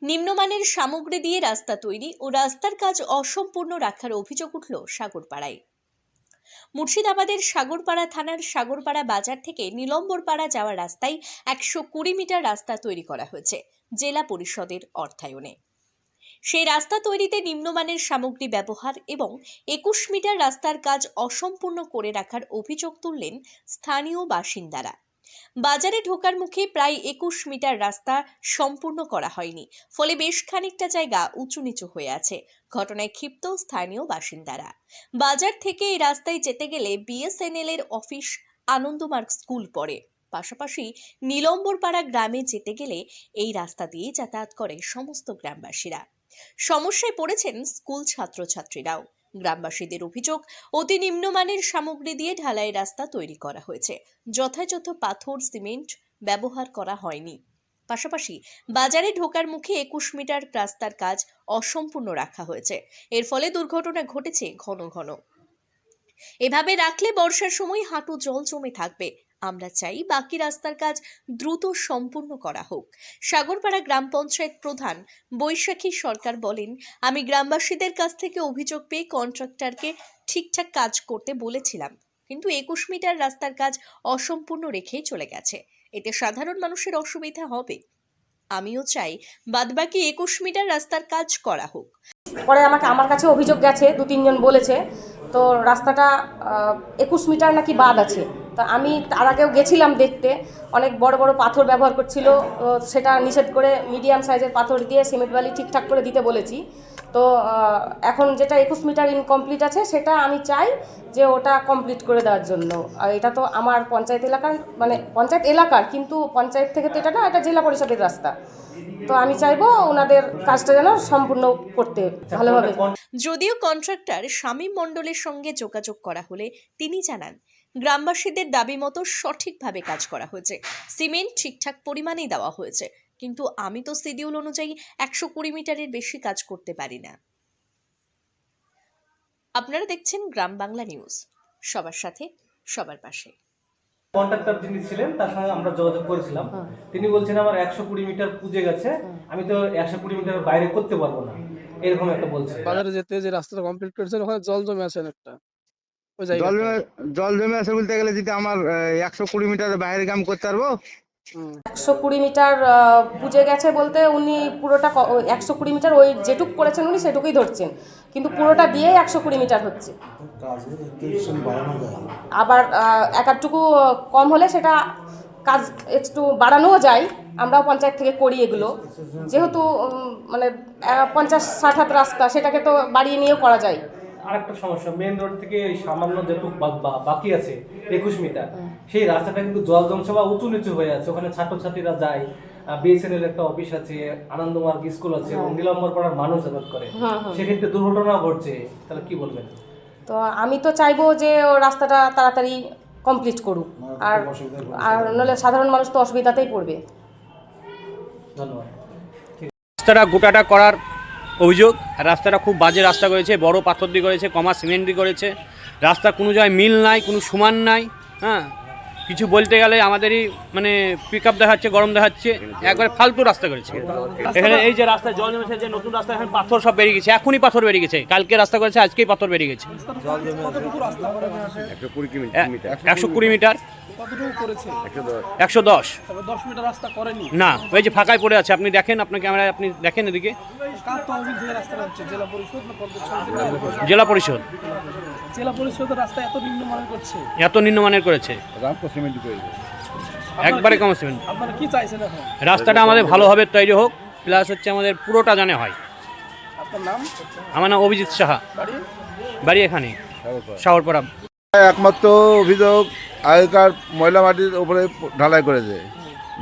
নিম্নমানের সামগ্রী দিয়ে রাস্তা তৈরি ও রাস্তার কাজ অসম্পূর্ণ রাখার অভিযোগ উঠল সাগরপাড়ায়। মুর্শিদাবাদের সাগরপাড়া থানার সাগরপাড়া বাজার থেকে নীলম্বরপাড়া যাওয়ার রাস্তায় 120 মিটার রাস্তা তৈরি করা হয়েছে জেলা পরিষদের অর্থায়নে। সেই রাস্তা তৈরিতে নিম্নমানের সামগ্রী ব্যবহার এবং 21 মিটার রাস্তার কাজ অসম্পূর্ণ করে রাখার অভিযোগ তুললেন স্থানীয় বাসিন্দারা। বাজারে ঢোকার মুখে প্রায় 21 মিটার রাস্তা সম্পূর্ণ করা হয়নি, ফলে বেশ খানিকটা জায়গা উঁচু নিচু হয়ে আছে। ঘটনায় ক্ষিপ্ত স্থানীয় বাসিন্দারা। বাজার থেকে এই রাস্তায় যেতে গেলে বিএসএনএল এর অফিস, আনন্দমার্গ স্কুল পড়ে। পাশাপাশি নীলম্বরপাড়া গ্রামে যেতে গেলে এই রাস্তা দিয়ে যাতায়াত করে সমস্ত গ্রামবাসীরা। সমস্যায় পড়েছেন স্কুল ছাত্রছাত্রীরাও। গ্রামবাসীদের অভিযোগ, অতি নিম্নমানের সামগ্রী দিয়ে ঢালাই রাস্তা তৈরি করা হয়েছে, যথাযথ পাথর সিমেন্ট ব্যবহার করা হয়নি। পাশাপাশি বাজারে ঢোকার মুখে 21 মিটার রাস্তার কাজ অসম্পূর্ণ রাখা হয়েছে। এর ফলে দুর্ঘটনা ঘটেছে ঘন ঘন। এভাবে রাখলে বর্ষার সময় হাঁটু জল জমে থাকবে। আমরা চাই বাকি রাস্তার কাজ দ্রুত সম্পূর্ণ করা হোক। সাগরপাড়া গ্রাম পঞ্চায়েত প্রধান বৈশাখী সরকার বলেন, আমি গ্রামবাসীদের কাছ থেকে অভিযোগ পেয়ে কন্ট্রাক্টরকে ঠিকঠাক কাজ করতে বলেছিলাম, কিন্তু 21 মিটার রাস্তার কাজ অসম্পূর্ণ রেখেই চলে গেছে। এতে সাধারণ মানুষের অসুবিধা হবে। আমিও চাই বাদবাকি 21 মিটার রাস্তার কাজ করা হোক। পরে আমার কাছে অভিযোগ গেছে, 2-3 জন বলেছে তো রাস্তাটা 21 মিটার নাকি বাদ আছে। তো আমি তার আগেও গেছিলাম দেখতে, অনেক বড় বড় পাথর ব্যবহার করছিল, সেটা নিষেধ করে মিডিয়াম সাইজের পাথর দিয়ে সিমেন্ট বালি ঠিকঠাক করে দিতে বলেছি। তো এখন যেটা 21 মিটার ইনকমপ্লিট আছে সেটা আমি চাই যে ওটা কমপ্লিট করে দেওয়ার জন্য। আর এটা তো আমার পঞ্চায়েত এলাকার, মানে পঞ্চায়েত এলাকার, কিন্তু পঞ্চায়েত থেকে তো এটা না, এটা জেলা পরিষদের রাস্তা। তো আমি চাইবো ওনাদের কাজটা যেন সম্পূর্ণ করতে ভালোভাবে। যদিও কন্ট্রাক্টর শামীম মণ্ডলের সঙ্গে যোগাযোগ করা হলে তিনি জানান, গ্রামবাসীদের দাবি মতো সঠিকভাবে কাজ করা হয়েছে, সিমেন্ট ঠিকঠাক পরিমাণেই দেওয়া হয়েছে, কিন্তু আমি তো শিডিউল অনুযায়ী 120 মিটারের বেশি কাজ করতে পারি না। আপনারা দেখছেন গ্রাম বাংলা নিউজ, সবার সাথে সবার পাশে। কন্ট্রাক্টর যিনি ছিলেন তার সঙ্গে আমরা যোগাযোগ করেছিলাম। তিনি বলছেন আমার 120 মিটার পুজে গেছে, আমি তো 120 মিটার বাইরে করতে পারবো না, এরকম একটা বলছে। বাজারে যেতে যে রাস্তাটা কমপ্লিট করেছেন ওখানে জল জমে আছে একটা, ওই জল জমে আছে বলতে গেলে যদি আমার 120 মিটারের বাইরে কাম করতে পারবো। 120 মিটার পুজে গেছে বলতে উনি পুরোটা 120 মিটার ওই যেটুক করেছেন উনি সেটুকুই ধরছেন, কিন্তু পুরোটা দিয়ে 120 মিটার হচ্ছে। আবার একটুকু কম হলে সেটা কাজ একটু বাড়ানোও যায়, আমরাও পঞ্চায়েত থেকে করি এগুলো। যেহেতু মানে 50-60 হাত রাস্তা, সেটাকে তো বাড়িয়ে নিয়েও করা যায়। আরেকটা সমস্যা, মেন রোড থেকে সামান্য যেটুকু বাকি আছে 21 মিটার, সেই রাস্তাটা কিন্তু জল জমছে বা উঁচু নিচু হয়ে আছে। ওখানে ছাত্রছাত্রীরা যায়, বিএসএনএল একটা অফিস আছে, আনন্দমার্গ স্কুল আছে, এবং নীলম্বরপাড়ার মানুষ যাতায়াত করে, সেক্ষেত্রে দুর্ঘটনা ঘটছে। তাহলে কি বলবেন? তো আমি তো চাইবো যে ও রাস্তাটা তাড়াতাড়ি কমপ্লিট করুক, আর নাহলে সাধারণ মানুষ তো অসুবিধাতেই পড়বে। ধন্যবাদ। রাস্তাটা গোটাটা করার অভিযোগ, রাস্তাটা খুব বাজে রাস্তা করেছে, বড় পাথর দিয়ে করেছে, কমা সিমেন্ট দিয়ে করেছে। রাস্তা কোনো জায়গায় মিল নাই, কোনো সমান নাই। হ্যাঁ, কিছু বলতে গেলে আমাদেরই মানে পিক আপ দেখাচ্ছে, গরম দেখাচ্ছে, একবারে ফালতু রাস্তা করেছে। এখানে এই যে রাস্তায় জল জমেছে, যে নতুন রাস্তা, এখানে পাথর সব বেরিয়ে গেছে, এখনই পাথর বেরিয়ে গেছে। কালকে রাস্তা করেছে, আজকেই পাথর বেরিয়ে গেছে। 120 মিটার, 110 না, ওই যে ফাঁকায় পড়ে আছে। আপনি দেখেন, আপনার ক্যামেরায় আপনি দেখেন এদিকে। জেলা পরিষদ রাস্তা এত নিম্নমানের করেছে, একবারে কম সিমেন্ট। রাস্তাটা আমাদের ভালোভাবে তৈরি হোক, প্লাস হচ্ছে আমাদের পুরোটা জানে হয়। আমার নাম অভিজিৎ সাহা, বাড়ি এখানে সাগরপাড়া। একমাত্র অভিযোগ আগেকার ময়লা মাটির উপরে ঢালাই করেছে,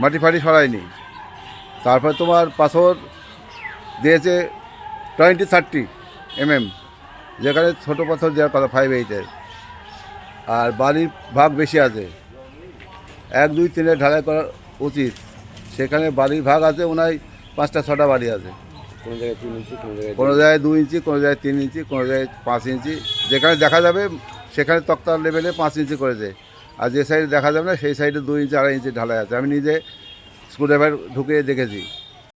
মাটি ফাটি সরায়নি। তারপরে তোমার পাথর দিয়েছে 20-30 mm, যেখানে ছোটো পাথর দেওয়ার কথা 5-8-এর, আর বালির ভাগ বেশি আছে। 1-2-3 ঢালাই করা উচিত, সেখানে বালির ভাগ আছে ওনায় 5-6টা বাড়ি আছে। কোনো জায়গায় 3 ইঞ্চি, কোনো জায়গায় 2 ইঞ্চি, কোনো জায়গায় 3 ইঞ্চি, কোনো জায়গায় 5 ইঞ্চি। যেখানে দেখা যাবে সেখানে তক্তার লেভেলে 5 ইঞ্চি করেছে, আর যে সাইডে দেখা যাবে না সেই সাইডে 2 ইঞ্চি 2.5 ইঞ্চি ঢালাই আছে। আমি নিজে স্ক্রুড্রাইভার ঢুকে দেখেছি।